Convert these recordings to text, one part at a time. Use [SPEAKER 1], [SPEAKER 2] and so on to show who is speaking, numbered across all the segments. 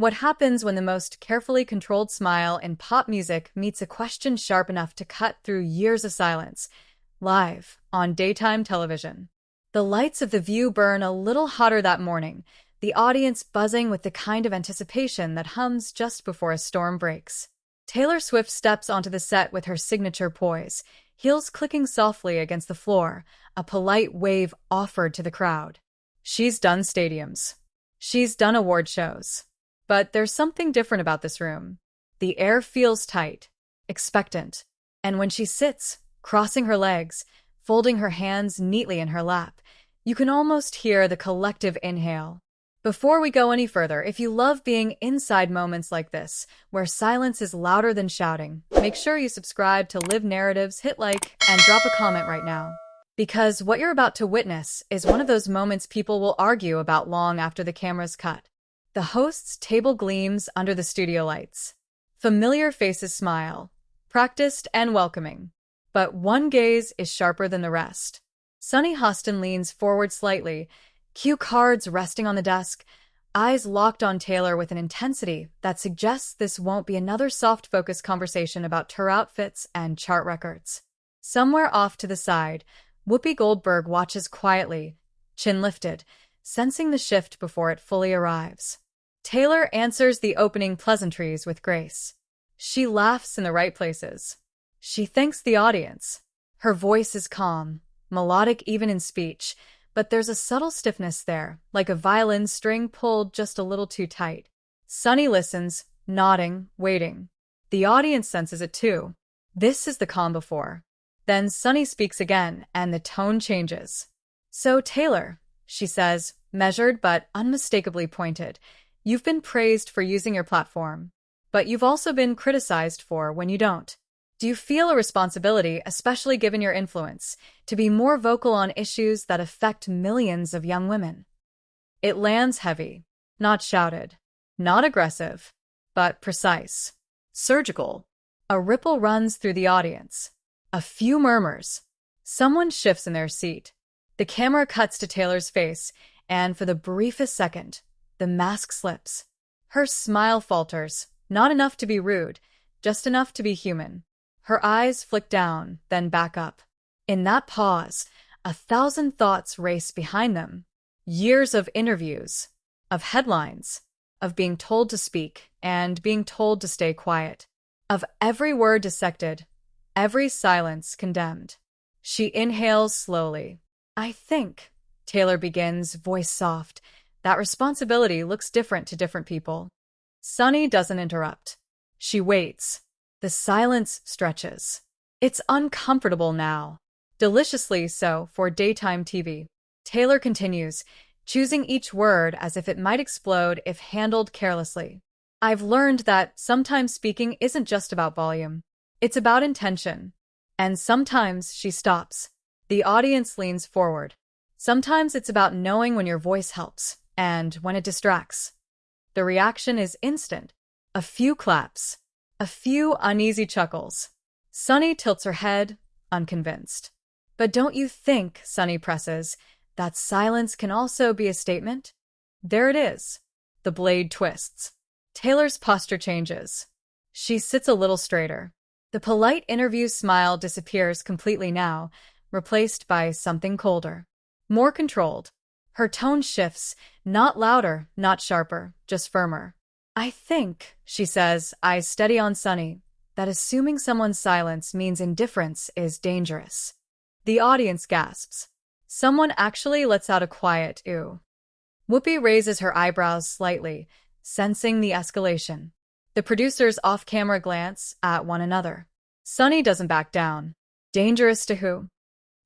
[SPEAKER 1] What happens when the most carefully controlled smile in pop music meets a question sharp enough to cut through years of silence? Live on daytime television. The lights of the View burn a little hotter that morning, the audience buzzing with the kind of anticipation that hums just before a storm breaks. Taylor Swift steps onto the set with her signature poise, heels clicking softly against the floor, a polite wave offered to the crowd. She's done stadiums. She's done award shows. But there's something different about this room. The air feels tight, expectant, and when she sits, crossing her legs, folding her hands neatly in her lap, you can almost hear the collective inhale. Before we go any further, if you love being inside moments like this, where silence is louder than shouting, make sure you subscribe to Live Narratives, hit like, and drop a comment right now. Because what you're about to witness is one of those moments people will argue about long after the camera's cut. The host's table gleams under the studio lights. Familiar faces smile, practiced and welcoming. But one gaze is sharper than the rest. Sunny Hostin leans forward slightly, cue cards resting on the desk, eyes locked on Taylor with an intensity that suggests this won't be another soft-focused conversation about tour outfits and chart records. Somewhere off to the side, Whoopi Goldberg watches quietly, chin lifted, sensing the shift before it fully arrives. Taylor answers the opening pleasantries with grace. She laughs in the right places. She thanks the audience. Her voice is calm, melodic even in speech, but there's a subtle stiffness there, like a violin string pulled just a little too tight. Sunny listens, nodding, waiting. The audience senses it too. This is the calm before. Then Sunny speaks again, and the tone changes. "So, Taylor," she says, measured but unmistakably pointed, "you've been praised for using your platform, but you've also been criticized for when you don't. Do you feel a responsibility, especially given your influence, to be more vocal on issues that affect millions of young women?" It lands heavy, not shouted, not aggressive, but precise, surgical. A ripple runs through the audience. A few murmurs. Someone shifts in their seat. The camera cuts to Taylor's face, and for the briefest second, the mask slips. Her smile falters, not enough to be rude, just enough to be human. Her eyes flick down, then back up. In that pause, 1,000 thoughts race behind them. Years of interviews, of headlines, of being told to speak and being told to stay quiet, of every word dissected, every silence condemned. She inhales slowly. "I think," Taylor begins, voice soft, "that responsibility looks different to different people." Sunny doesn't interrupt. She waits. The silence stretches. It's uncomfortable now. Deliciously so for daytime TV. Taylor continues, choosing each word as if it might explode if handled carelessly. "I've learned that sometimes speaking isn't just about volume. It's about intention." And sometimes she stops. The audience leans forward. Sometimes it's about knowing when your voice helps and when it distracts. The reaction is instant. A few claps. A few uneasy chuckles. Sunny tilts her head, unconvinced. "But don't you think," Sunny presses, "that silence can also be a statement?" There it is. The blade twists. Taylor's posture changes. She sits a little straighter. The polite interview smile disappears completely now, replaced by something colder, more controlled. Her tone shifts, not louder, not sharper, just firmer. "I think," she says, eyes steady on Sunny, "that assuming someone's silence means indifference is dangerous." The audience gasps. Someone actually lets out a quiet "ew." Whoopi raises her eyebrows slightly, sensing the escalation. The producers off-camera glance at one another. Sunny doesn't back down. Dangerous to who?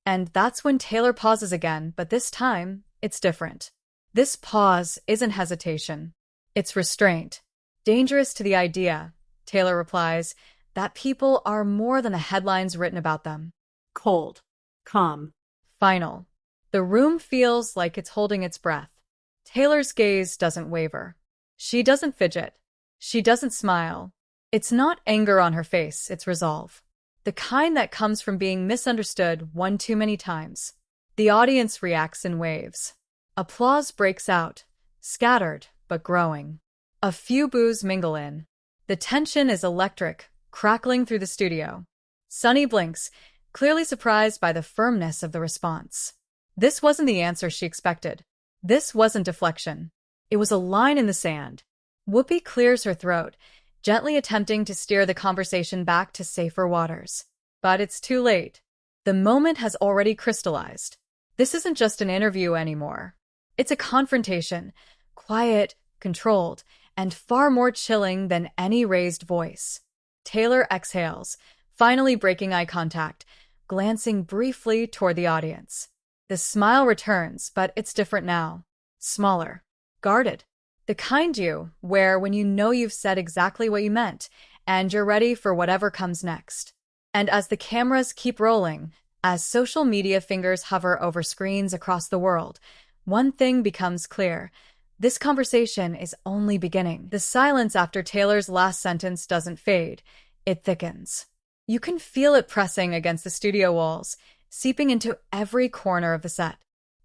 [SPEAKER 1] And that's when Taylor pauses again, but this time, it's different. This pause isn't hesitation. It's restraint. "Dangerous to the idea," Taylor replies, "that people are more than the headlines written about them." Cold. Calm. Final. The room feels like it's holding its breath. Taylor's gaze doesn't waver. She doesn't fidget. She doesn't smile. It's not anger on her face, it's resolve. The kind that comes from being misunderstood one too many times. The audience reacts in waves. Applause breaks out, scattered but growing. A few boos mingle in. The tension is electric, crackling through the studio. Sunny blinks, clearly surprised by the firmness of the response. This wasn't the answer she expected. This wasn't deflection. It was a line in the sand. Whoopi clears her throat, gently attempting to steer the conversation back to safer waters. But it's too late. The moment has already crystallized. This isn't just an interview anymore. It's a confrontation, quiet, controlled, and far more chilling than any raised voice. Taylor exhales, finally breaking eye contact, glancing briefly toward the audience. The smile returns, but it's different now. Smaller. Guarded. The kind you wear when you know you've said exactly what you meant, and you're ready for whatever comes next. And as the cameras keep rolling, as social media fingers hover over screens across the world, one thing becomes clear. This conversation is only beginning. The silence after Taylor's last sentence doesn't fade. It thickens. You can feel it pressing against the studio walls, seeping into every corner of the set.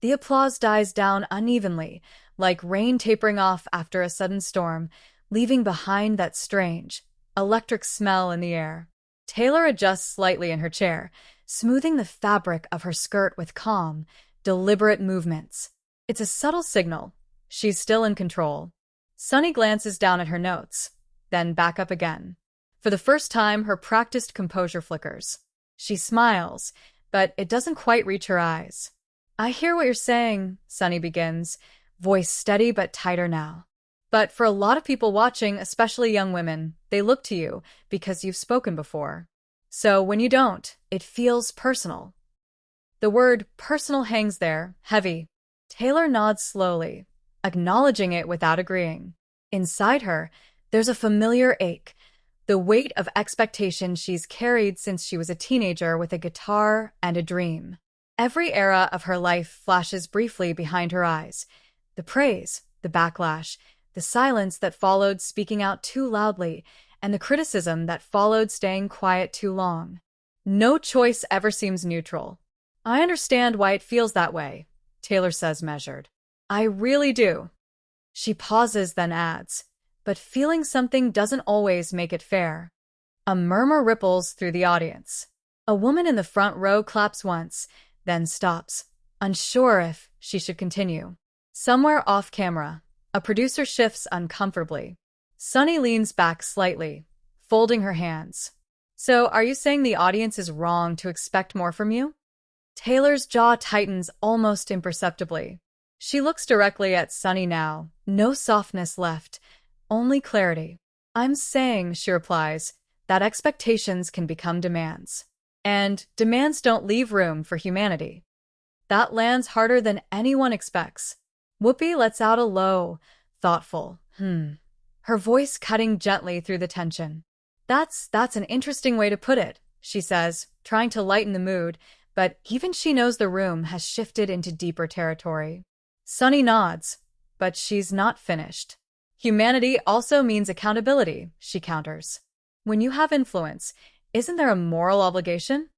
[SPEAKER 1] The applause dies down unevenly, like rain tapering off after a sudden storm, leaving behind that strange, electric smell in the air. Taylor adjusts slightly in her chair, smoothing the fabric of her skirt with calm, deliberate movements. It's a subtle signal. She's still in control. Sunny glances down at her notes, then back up again. For the first time, her practiced composure flickers. She smiles, but it doesn't quite reach her eyes. "I hear what you're saying," Sunny begins, voice steady but tighter now. "But for a lot of people watching, especially young women, they look to you because you've spoken before. So when you don't, it feels personal." The word personal hangs there, heavy. Taylor nods slowly, acknowledging it without agreeing. Inside her, there's a familiar ache, the weight of expectation she's carried since she was a teenager with a guitar and a dream. Every era of her life flashes briefly behind her eyes. The praise, the backlash, the silence that followed speaking out too loudly, and the criticism that followed staying quiet too long. No choice ever seems neutral. "I understand why it feels that way," Taylor says, measured. "I really do." She pauses, then adds, "But feeling something doesn't always make it fair." A murmur ripples through the audience. A woman in the front row claps once, then stops, unsure if she should continue. Somewhere off camera, a producer shifts uncomfortably. Sunny leans back slightly, folding her hands. "So, are you saying the audience is wrong to expect more from you?" Taylor's jaw tightens almost imperceptibly. She looks directly at Sunny now, no softness left, only clarity. "I'm saying," she replies, "that expectations can become demands. And demands don't leave room for humanity." That lands harder than anyone expects. Whoopi lets out a low, thoughtful, her voice cutting gently through the tension. That's an interesting way to put it," she says, trying to lighten the mood, but even she knows the room has shifted into deeper territory. Sunny nods, but she's not finished. "Humanity also means accountability," she counters. "When you have influence, isn't there a moral obligation?"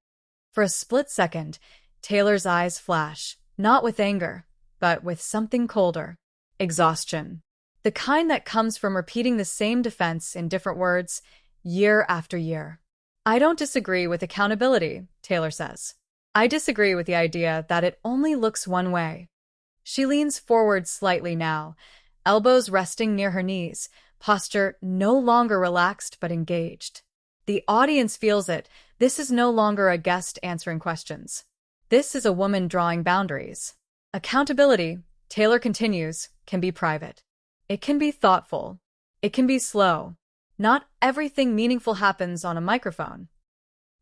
[SPEAKER 1] For a split second, Taylor's eyes flash, not with anger, but with something colder. Exhaustion. The kind that comes from repeating the same defense in different words, year after year. "I don't disagree with accountability," Taylor says. "I disagree with the idea that it only looks one way." She leans forward slightly now, elbows resting near her knees, posture no longer relaxed but engaged. The audience feels it. This is no longer a guest answering questions. This is a woman drawing boundaries. Accountability, Taylor continues, can be private. It can be thoughtful. It can be slow. Not everything meaningful happens on a microphone.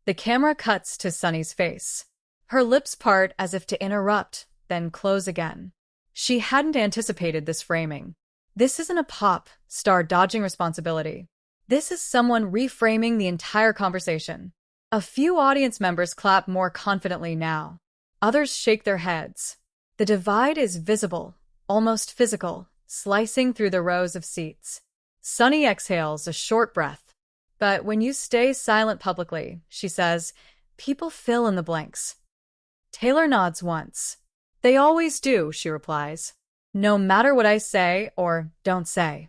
[SPEAKER 1] The camera cuts to Sunny's face. Her lips part as if to interrupt, then close again. She hadn't anticipated this framing. This isn't a pop star dodging responsibility. This is someone reframing the entire conversation. A few audience members clap more confidently now. Others shake their heads. The divide is visible, almost physical, slicing through the rows of seats. Sunny exhales a short breath. "But when you stay silent publicly," she says, "people fill in the blanks." Taylor nods once. "They always do," she replies. "No matter what I say or don't say."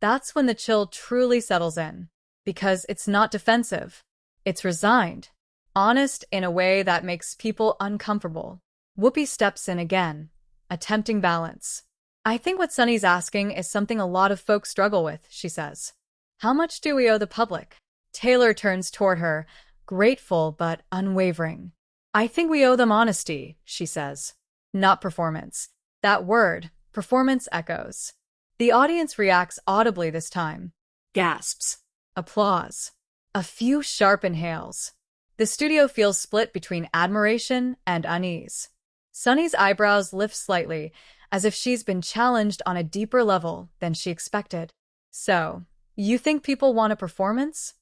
[SPEAKER 1] That's when the chill truly settles in. Because it's not defensive. It's resigned. Honest in a way that makes people uncomfortable. Whoopi steps in again, attempting balance. I think what Sunny's asking is something a lot of folks struggle with, she says. How much do we owe the public? Taylor turns toward her, grateful but unwavering. I think we owe them honesty, she says. Not performance. That word, performance, echoes. The audience reacts audibly this time. Gasps. Applause. A few sharp inhales. The studio feels split between admiration and unease. Sunny's eyebrows lift slightly, as if she's been challenged on a deeper level than she expected. So, you think people want a performance?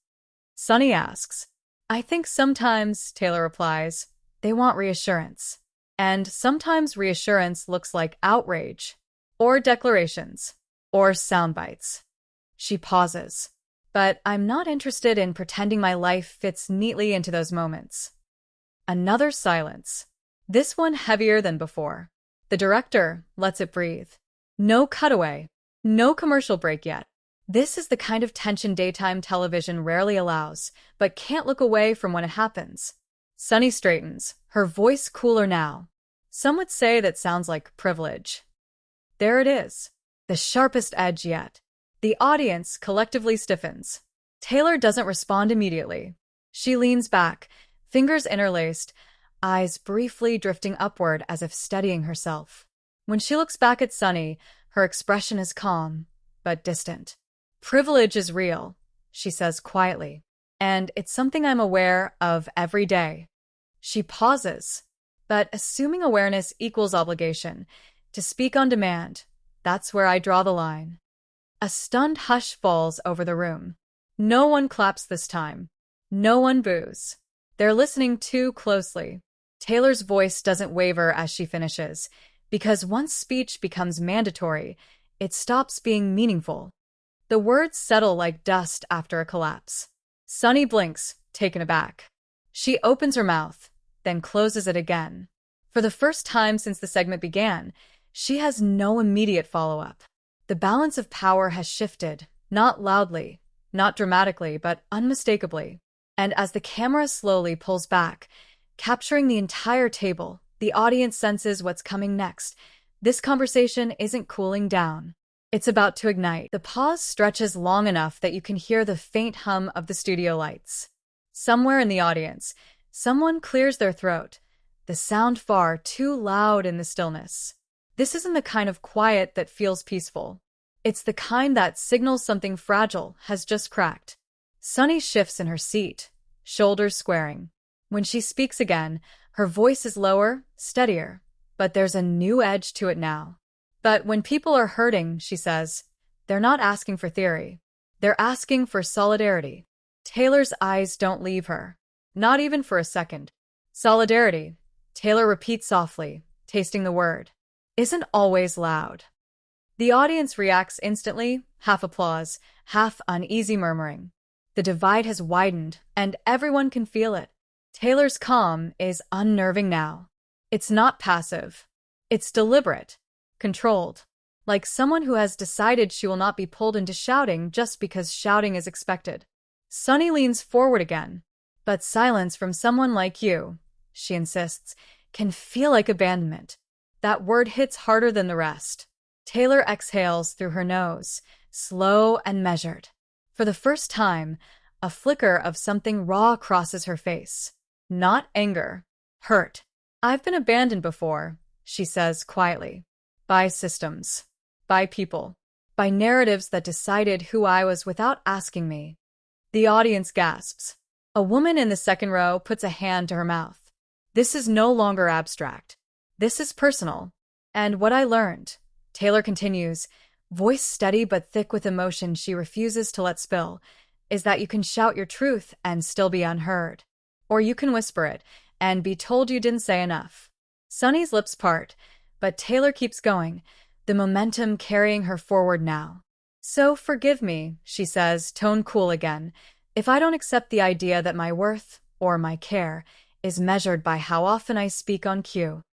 [SPEAKER 1] Sunny asks. I think sometimes, Taylor replies, they want reassurance. And sometimes reassurance looks like outrage, or declarations, or sound bites. She pauses. But I'm not interested in pretending my life fits neatly into those moments. Another silence. This one heavier than before. The director lets it breathe. No cutaway. No commercial break yet. This is the kind of tension daytime television rarely allows, but can't look away from when it happens. Sunny straightens, her voice cooler now. Some would say that sounds like privilege. There it is. The sharpest edge yet. The audience collectively stiffens. Taylor doesn't respond immediately. She leans back, fingers interlaced, eyes briefly drifting upward as if steadying herself. When she looks back at Sunny, her expression is calm, but distant. Privilege is real, she says quietly, and it's something I'm aware of every day. She pauses, but assuming awareness equals obligation, to speak on demand, that's where I draw the line. A stunned hush falls over the room. No one claps this time. No one boos. They're listening too closely. Taylor's voice doesn't waver as she finishes, because once speech becomes mandatory, it stops being meaningful. The words settle like dust after a collapse. Sunny blinks, taken aback. She opens her mouth, then closes it again. For the first time since the segment began, she has no immediate follow-up. The balance of power has shifted, not loudly, not dramatically, but unmistakably. And as the camera slowly pulls back, capturing the entire table, the audience senses what's coming next. This conversation isn't cooling down. It's about to ignite. The pause stretches long enough that you can hear the faint hum of the studio lights. Somewhere in the audience, someone clears their throat, the sound far too loud in the stillness. This isn't the kind of quiet that feels peaceful. It's the kind that signals something fragile has just cracked. Sunny shifts in her seat, shoulders squaring. When she speaks again, her voice is lower, steadier, but there's a new edge to it now. But when people are hurting, she says, they're not asking for theory. They're asking for solidarity. Taylor's eyes don't leave her, not even for a second. Solidarity, Taylor repeats softly, tasting the word, isn't always loud. The audience reacts instantly, half applause, half uneasy murmuring. The divide has widened, and everyone can feel it. Taylor's calm is unnerving now. It's not passive. It's deliberate, controlled, like someone who has decided she will not be pulled into shouting just because shouting is expected. Sunny leans forward again. But silence from someone like you, she insists, can feel like abandonment. That word hits harder than the rest. Taylor exhales through her nose, slow and measured. For the first time, a flicker of something raw crosses her face. Not anger, hurt. I've been abandoned before, she says quietly. By systems. By people. By narratives that decided who I was without asking me. The audience gasps. A woman in the second row puts a hand to her mouth. This is no longer abstract. This is personal. And what I learned, Taylor continues, voice steady but thick with emotion she refuses to let spill, is that you can shout your truth and still be unheard. Or you can whisper it and be told you didn't say enough. Sunny's lips part, but Taylor keeps going, the momentum carrying her forward now. So forgive me, she says, tone cool again, if I don't accept the idea that my worth, or my care, is measured by how often I speak on cue.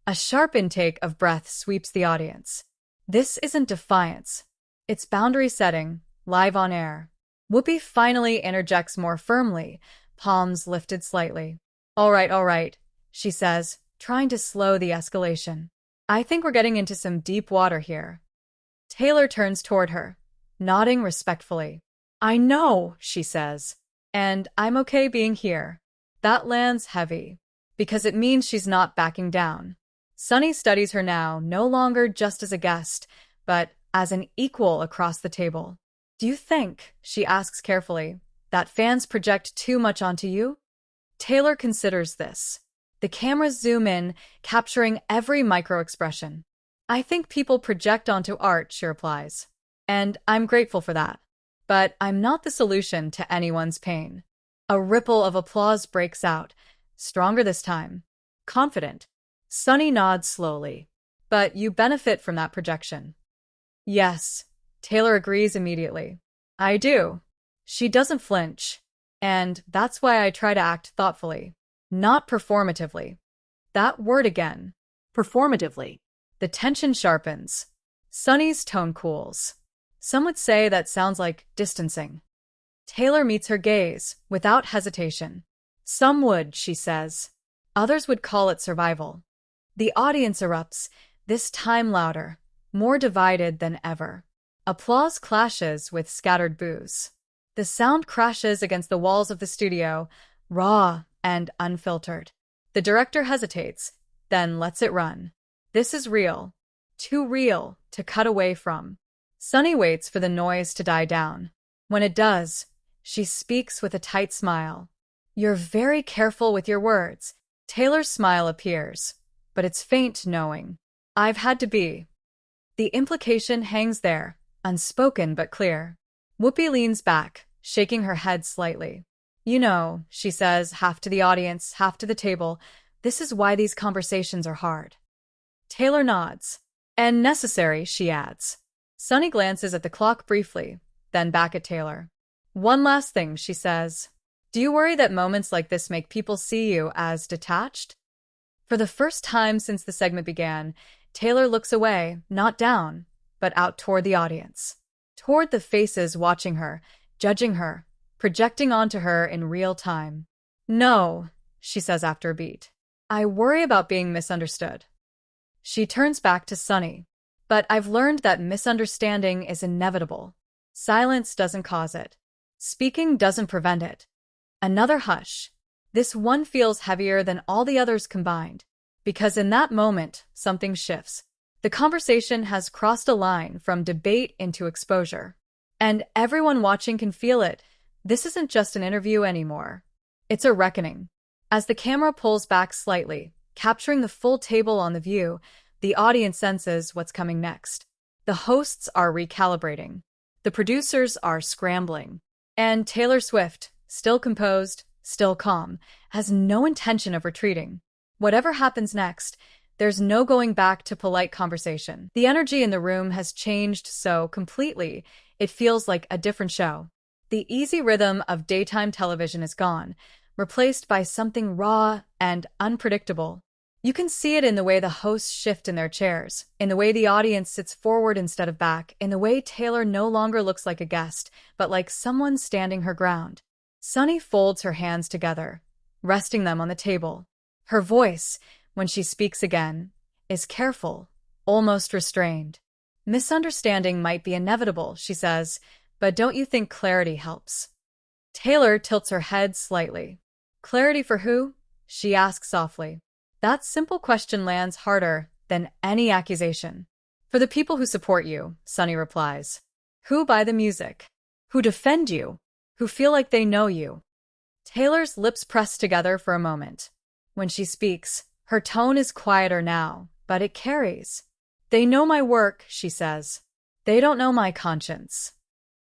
[SPEAKER 1] A sharp intake of breath sweeps the audience. This isn't defiance. It's boundary setting, live on air. Whoopi finally interjects more firmly, palms lifted slightly. All right, she says, trying to slow the escalation. I think we're getting into some deep water here. Taylor turns toward her, nodding respectfully. I know, she says, and I'm okay being here. That lands heavy, because it means she's not backing down. Sunny studies her now, no longer just as a guest, but as an equal across the table. Do you think, she asks carefully, that fans project too much onto you? Taylor considers this. The cameras zoom in, capturing every micro-expression. I think people project onto art, she replies. And I'm grateful for that. But I'm not the solution to anyone's pain. A ripple of applause breaks out, stronger this time. Confident. Sunny nods slowly. But you benefit from that projection. Yes, Taylor agrees immediately. I do. She doesn't flinch. And that's why I try to act thoughtfully, not performatively. That word again. Performatively. The tension sharpens. Sunny's tone cools. Some would say that sounds like distancing. Taylor meets her gaze, without hesitation. Some would, she says. Others would call it survival. The audience erupts, this time louder, more divided than ever. Applause clashes with scattered boos. The sound crashes against the walls of the studio, raw and unfiltered. The director hesitates, then lets it run. This is real. Too real to cut away from. Sunny waits for the noise to die down. When it does, she speaks with a tight smile. You're very careful with your words. Taylor's smile appears, but it's faint knowing. I've had to be. The implication hangs there, unspoken but clear. Whoopi leans back, shaking her head slightly. You know, she says, half to the audience, half to the table, this is why these conversations are hard. Taylor nods. And necessary, she adds. Sunny glances at the clock briefly, then back at Taylor. One last thing, she says. Do you worry that moments like this make people see you as detached? For the first time since the segment began, Taylor looks away, not down, but out toward the audience. Toward the faces watching her, judging her, projecting onto her in real time. No, she says after a beat. I worry about being misunderstood. She turns back to Sunny. But I've learned that misunderstanding is inevitable. Silence doesn't cause it. Speaking doesn't prevent it. Another hush. This one feels heavier than all the others combined. Because in that moment, something shifts. The conversation has crossed a line from debate into exposure. And everyone watching can feel it. This isn't just an interview anymore. It's a reckoning. As the camera pulls back slightly, capturing the full table on the view, the audience senses what's coming next. The hosts are recalibrating. The producers are scrambling. And Taylor Swift, still composed, still calm, has no intention of retreating. Whatever happens next, there's no going back to polite conversation. The energy in the room has changed so completely, it feels like a different show. The easy rhythm of daytime television is gone, replaced by something raw and unpredictable. You can see it in the way the hosts shift in their chairs, in the way the audience sits forward instead of back, in the way Taylor no longer looks like a guest, but like someone standing her ground. Sunny folds her hands together, resting them on the table. Her voice, when she speaks again, is careful, almost restrained. Misunderstanding might be inevitable, she says, but don't you think clarity helps? Taylor tilts her head slightly. Clarity for who? She asks softly. That simple question lands harder than any accusation. For the people who support you, Sunny replies. Who buy the music? Who defend you? Who feel like they know you? Taylor's lips press together for a moment. When she speaks, her tone is quieter now, but it carries. They know my work, she says. They don't know my conscience.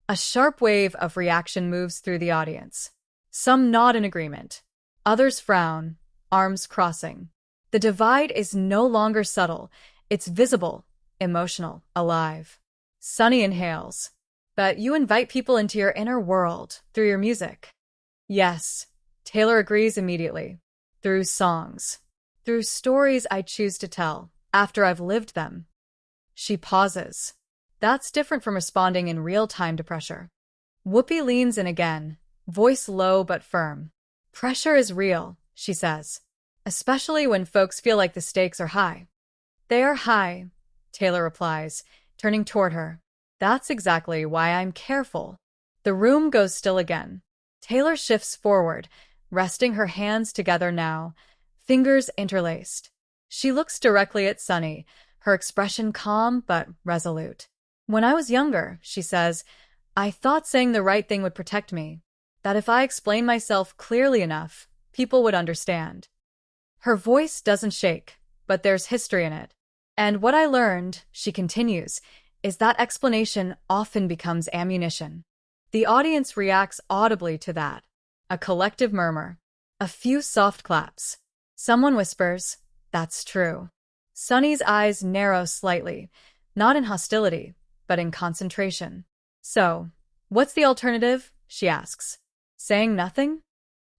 [SPEAKER 1] A sharp wave of reaction moves through the audience. Some nod in agreement. Others frown, arms crossing. The divide is no longer subtle. It's visible, emotional, alive. Sunny inhales. But you invite people into your inner world through your music. Yes, Taylor agrees immediately. Through songs. Through stories I choose to tell after I've lived them. She pauses. That's different from responding in real time to pressure. Whoopi leans in again, voice low but firm. Pressure is real, she says, especially when folks feel like the stakes are high. They are high, Taylor replies, turning toward her. That's exactly why I'm careful. The room goes still again. Taylor shifts forward, resting her hands together now, fingers interlaced. She looks directly at Sunny, her expression calm but resolute. When I was younger, she says, I thought saying the right thing would protect me, that if I explained myself clearly enough, people would understand. Her voice doesn't shake, but there's history in it. And what I learned, she continues, is that explanation often becomes ammunition. The audience reacts audibly to that. A collective murmur. A few soft claps. Someone whispers, that's true. Sunny's eyes narrow slightly, not in hostility, but in concentration. So, what's the alternative? She asks. Saying nothing?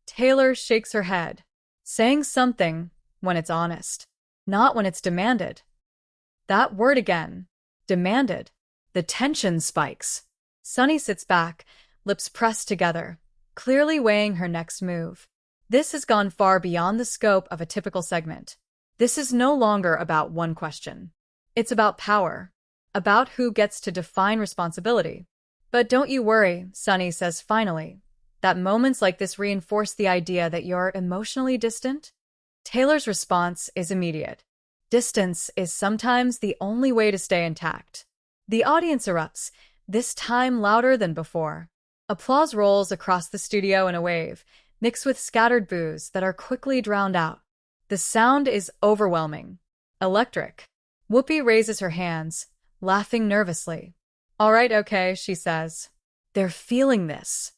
[SPEAKER 1] Taylor shakes her head. Saying something when it's honest, not when it's demanded. That word again. Demanded. The tension spikes. Sunny sits back, lips pressed together, clearly weighing her next move. This has gone far beyond the scope of a typical segment. This is no longer about one question. It's about power, about who gets to define responsibility. But don't you worry, Sunny says finally, that moments like this reinforce the idea that you're emotionally distant. Taylor's response is immediate. Distance is sometimes the only way to stay intact. The audience erupts, this time louder than before. Applause rolls across the studio in a wave, mixed with scattered boos that are quickly drowned out. The sound is overwhelming. Electric. Whoopi raises her hands, laughing nervously. All right, okay, she says. They're feeling this.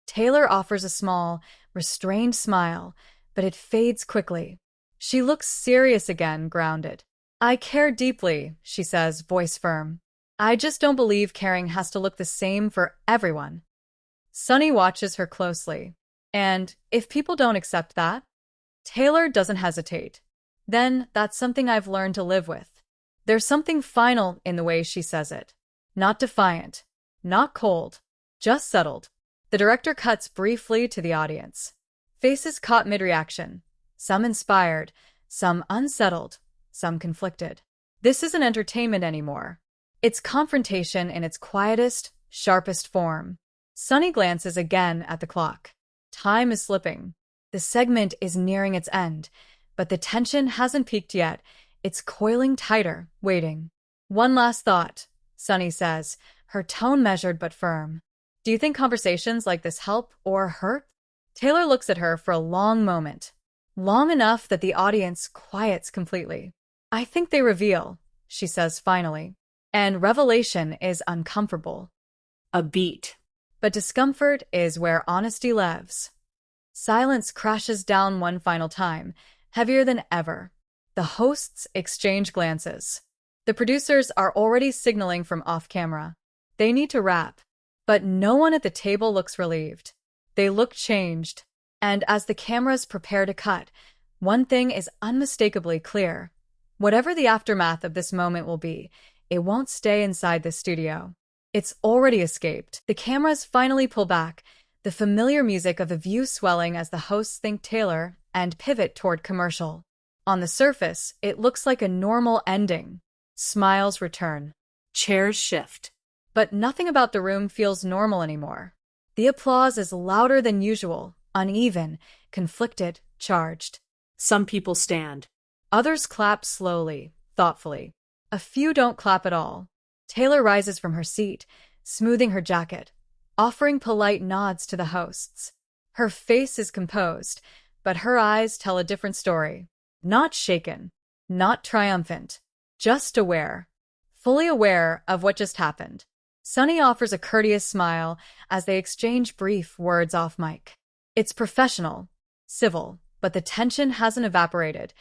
[SPEAKER 1] Taylor offers a small, restrained smile, but it fades quickly. She looks serious again, grounded. I care deeply, she says, voice firm. I just don't believe caring has to look the same for everyone. Sunny watches her closely. And if people don't accept that? Taylor doesn't hesitate. Then that's something I've learned to live with. There's something final in the way she says it. Not defiant. Not cold. Just settled. The director cuts briefly to the audience. Faces caught mid-reaction. Some inspired, some unsettled, some conflicted. This isn't entertainment anymore. It's confrontation in its quietest, sharpest form. Sunny glances again at the clock. Time is slipping. The segment is nearing its end, but the tension hasn't peaked yet. It's coiling tighter, waiting. One last thought, Sunny says, her tone measured but firm. Do you think conversations like this help or hurt? Taylor looks at her for a long moment. Long enough that the audience quiets completely. I think they reveal, she says finally. And revelation is uncomfortable. A beat. But discomfort is where honesty lives. Silence crashes down one final time, heavier than ever. The hosts exchange glances. The producers are already signaling from off-camera. They need to wrap. But no one at the table looks relieved. They look changed. And as the cameras prepare to cut, one thing is unmistakably clear. Whatever the aftermath of this moment will be, it won't stay inside the studio. It's already escaped. The cameras finally pull back, the familiar music of The View swelling as the hosts think Taylor and pivot toward commercial. On the surface, it looks like a normal ending. Smiles return. Chairs shift. But nothing about the room feels normal anymore. The applause is louder than usual, uneven, conflicted, charged. Some people stand. Others clap slowly, thoughtfully. A few don't clap at all. Taylor rises from her seat, smoothing her jacket, offering polite nods to the hosts. Her face is composed, but her eyes tell a different story. Not shaken, not triumphant, just aware, fully aware of what just happened. Sunny offers a courteous smile as they exchange brief words off mic. It's professional, civil, but the tension hasn't evaporated.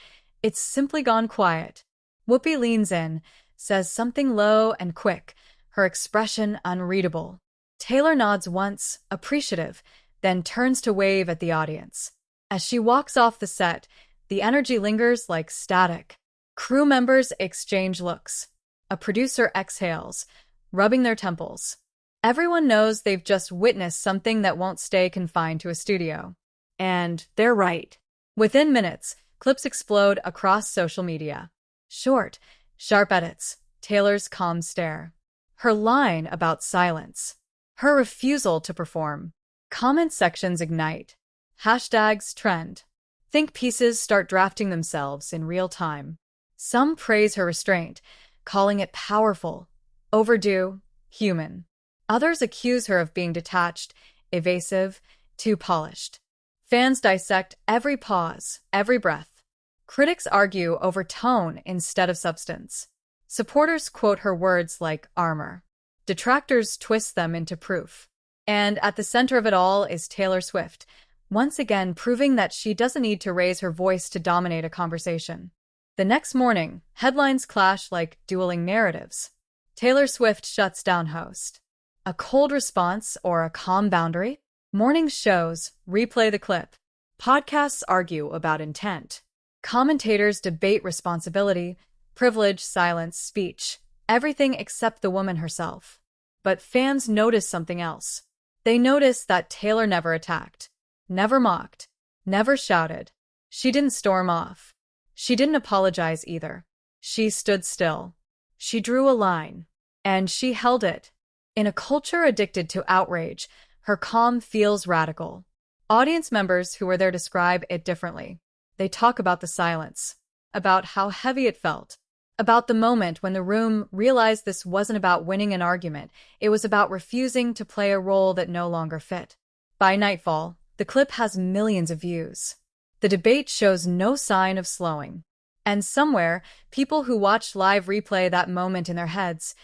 [SPEAKER 1] It's simply gone quiet. Whoopi leans in, says something low and quick, her expression unreadable. Taylor nods once, appreciative, then turns to wave at the audience. As she walks off the set, the energy lingers like static. Crew members exchange looks. A producer exhales, rubbing their temples. Everyone knows they've just witnessed something that won't stay confined to a studio. And they're right. Within minutes, clips explode across social media. Short, sharp edits, Taylor's calm stare, her line about silence, her refusal to perform. Comment sections ignite. Hashtags trend. Think pieces start drafting themselves in real time. Some praise her restraint, calling it powerful, overdue, human. Others accuse her of being detached, evasive, too polished. Fans dissect every pause, every breath. Critics argue over tone instead of substance. Supporters quote her words like armor. Detractors twist them into proof. And at the center of it all is Taylor Swift, once again proving that she doesn't need to raise her voice to dominate a conversation. The next morning, headlines clash like dueling narratives. Taylor Swift shuts down host. A cold response or a calm boundary? Morning shows replay the clip. Podcasts argue about intent. Commentators debate responsibility, privilege, silence, speech, everything except the woman herself. But fans notice something else. They notice that Taylor never attacked, never mocked, never shouted. She didn't storm off. She didn't apologize either. She stood still. She drew a line. And she held it. In a culture addicted to outrage, her calm feels radical. Audience members who were there describe it differently. They talk about the silence, about how heavy it felt, about the moment when the room realized this wasn't about winning an argument, it was about refusing to play a role that no longer fit. By nightfall, the clip has millions of views. The debate shows no sign of slowing. And somewhere, people who watched live replay that moment in their heads.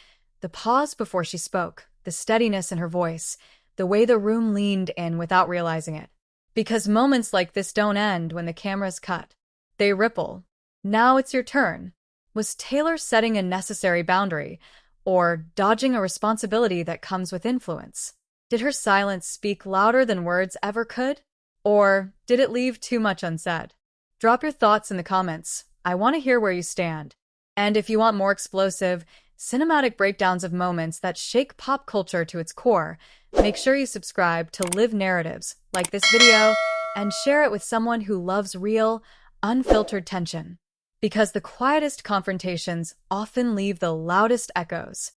[SPEAKER 1] The pause before she spoke, the steadiness in her voice, the way the room leaned in without realizing it. Because moments like this don't end when the cameras cut. They ripple. Now it's your turn. Was Taylor setting a necessary boundary, or dodging a responsibility that comes with influence? Did her silence speak louder than words ever could? Or did it leave too much unsaid? Drop your thoughts in the comments. I want to hear where you stand. And if you want more explosive, cinematic breakdowns of moments that shake pop culture to its core, make sure you subscribe to Live Narratives, like this video, and share it with someone who loves real, unfiltered tension. Because the quietest confrontations often leave the loudest echoes.